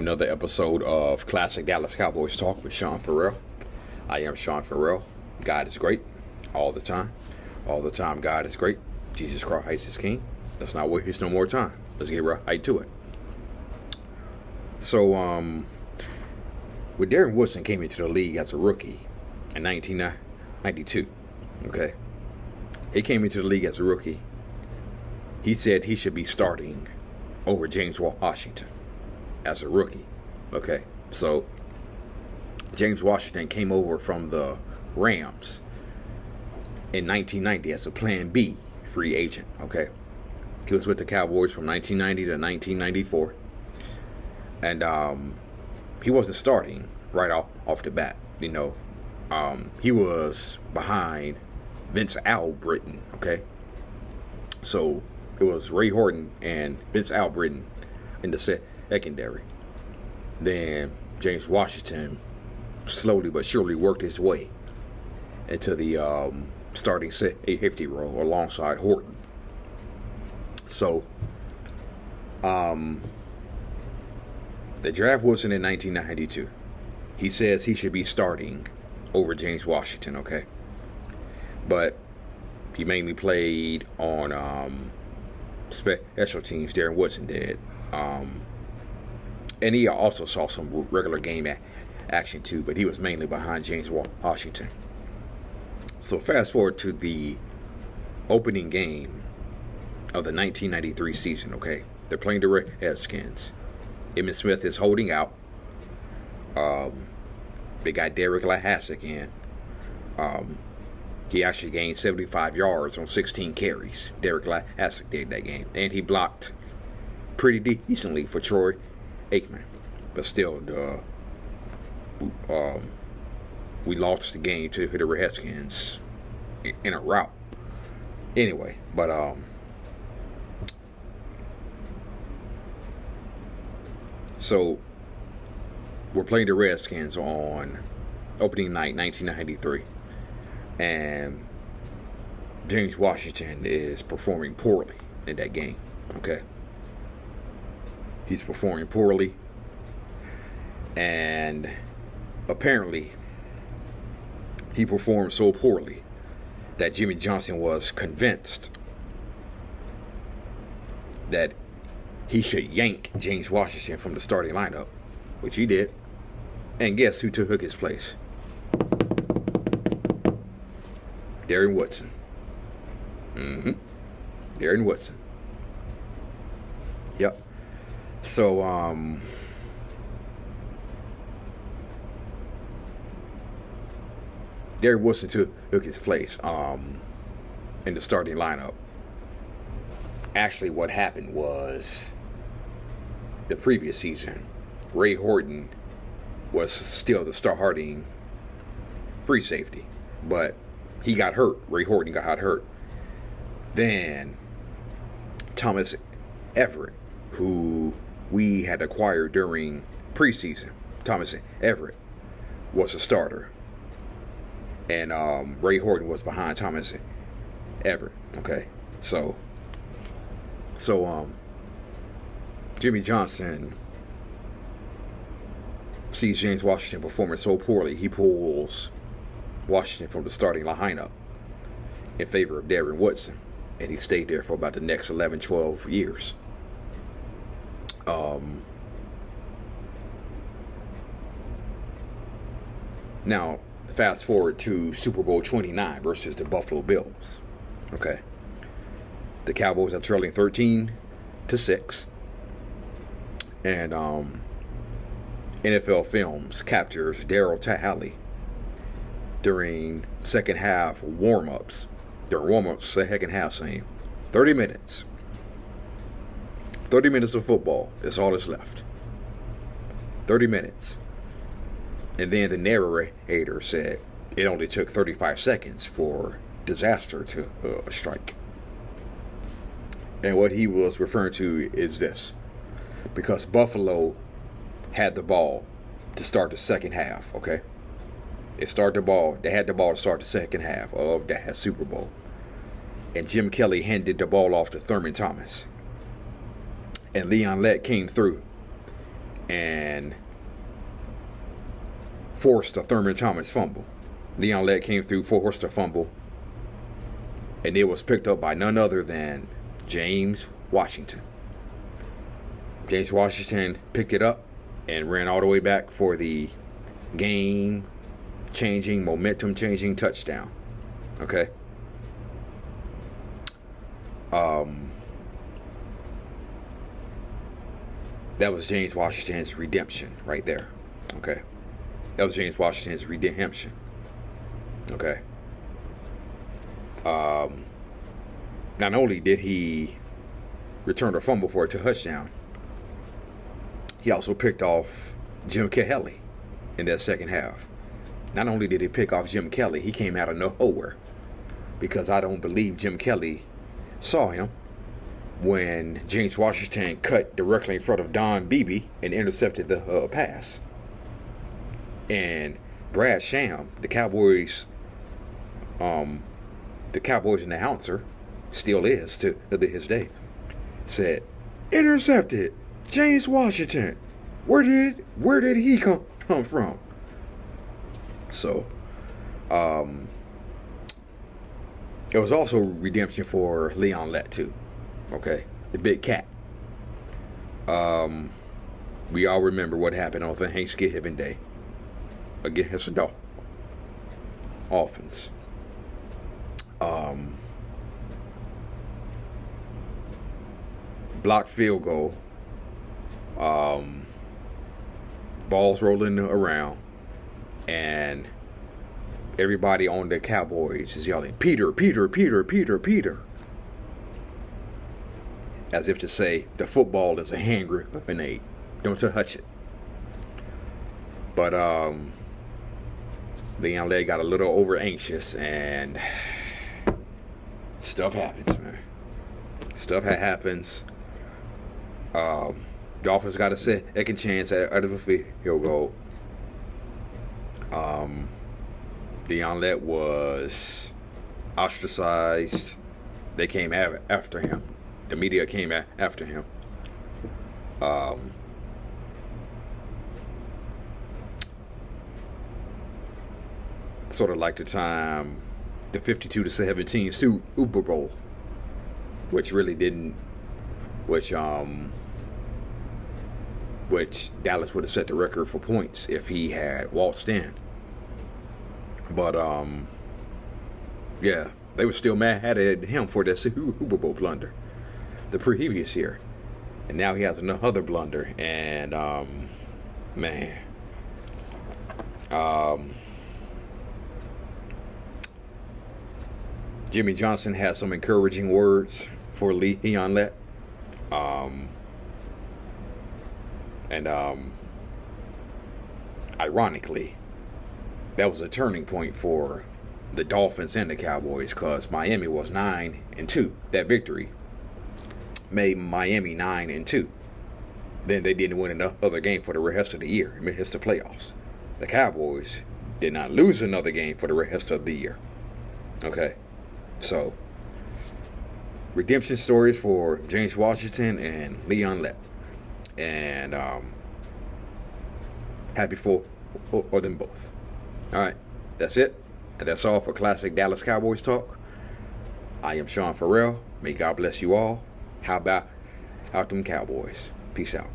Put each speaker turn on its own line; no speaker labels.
another episode of Classic Dallas Cowboys Talk with Sean Farrell. I am Sean Farrell. God is great all the time. All the time, God is great. Jesus Christ is King. Let's not waste no more time. Let's get right to it. So, when Darren Woodson came into the league as a rookie in 1992, okay, he came into the league as a rookie. He said he should be starting over James Washington as a rookie. Okay, so James Washington came over from the Rams in 1990 as a Plan B free agent. Okay, he was with the Cowboys from 1990 to 1994, and he wasn't starting right off the bat. You know, he was behind Vince Albritton. Okay, so it was Ray Horton and Vince Albritton in the secondary. Then James Washington slowly but surely worked his way into the starting safety role alongside Horton. So, the draft Woodson in 1992. He says he should be starting over James Washington, okay? But he mainly played on special teams. Darren Woodson did. And he also saw some regular game action too, but he was mainly behind James Washington. So fast forward to the opening game of the 1993 season, okay? They're playing the Redskins. Emmitt Smith is holding out. They got Derek Lahasek in. He actually gained 75 yards on 16 carries. Derek Lahasek did that game. And he blocked pretty decently for Troy Aikman. But still, we lost the game to the Redskins in a rout. Anyway, but so we're playing the Redskins on opening night 1993. And James Washington is performing poorly in that game, okay? He's performing poorly. And apparently, he performed so poorly that Jimmy Johnson was convinced that he should yank James Washington from the starting lineup, which he did. And guess who took his place? Darren Woodson. Darren Woodson. Yep. So, Darren Woodson took his place in the starting lineup. Actually, what happened was the previous season, Ray Horton was still the starting free safety, but he got hurt. Ray Horton got hurt. Then Thomas Everett, who we had acquired during preseason, Thomas Everett was a starter. And Ray Horton was behind Thomas Everett. Okay. So Jimmy Johnson sees James Washington performing so poorly, he pulls Washington from the starting lineup in favor of Darren Woodson. And he stayed there for about the next 11, 12 years. Now, fast forward to Super Bowl 29 versus the Buffalo Bills. Okay. The Cowboys are trailing 13-6. And NFL Films captures Darryl Talley during second half warm-ups. During warm-ups, second half, saying 30 minutes. 30 minutes of football is all that's left. 30 minutes. And then the narrator said it only took 35 seconds for disaster to strike. And what he was referring to is this. Because Buffalo had the ball to start the second half, okay? They had the ball to start the second half of that Super Bowl. And Jim Kelly handed the ball off to Thurman Thomas. And Leon Lett came through and forced a Thurman Thomas fumble. Leon Lett came through, forced a fumble, and it was picked up by none other than James Washington. James Washington picked it up and ran all the way back for the game-changing, momentum-changing touchdown. Okay? That was James Washington's redemption right there. Okay? That was James Washington's redemption. Okay? Not only did he return a fumble for a touchdown, he also picked off Jim Kelly in that second half. Not only did he pick off Jim Kelly, he came out of nowhere, because I don't believe Jim Kelly saw him when James Washington cut directly in front of Don Beebe and intercepted the pass. And Brad Sham, the Cowboys announcer, still is to his day, said, "Intercepted James Washington. Where did he come from?" So, it was also redemption for Leon Lett too. Okay, the big cat. We all remember what happened on Thanksgiving Day against the Dolphins. Blocked field goal. Balls rolling around, and everybody on the Cowboys is yelling, "Peter, Peter, Peter, Peter, Peter," as if to say the football is a hand grenade. Don't touch it. But Leon Lett got a little over anxious, and stuff happens, man. Stuff happens. Dolphins got a second chance out of a field goal. Leon Lett was ostracized. They came after him. The media came after him. Sort of like the time, the 52-17 Super Bowl, which Dallas would have set the record for points if he had waltzed in. But yeah, they were still mad at him for that Super Bowl blunder the previous year, and now he has another blunder. And man, Jimmy Johnson had some encouraging words for Leon Lett. Ironically, that was a turning point for the Dolphins and the Cowboys, because Miami was 9-2. That victory made Miami 9-2. Then they didn't win another game for the rest of the year. I mean, it's the playoffs. The Cowboys did not lose another game for the rest of the year. Okay, so redemption stories for James Washington and Leon Lett, and happy for them both. All right, that's it. And that's all for Classic Dallas Cowboys Talk. I am Sean Farrell. May God bless you all. How about them Cowboys? Peace out.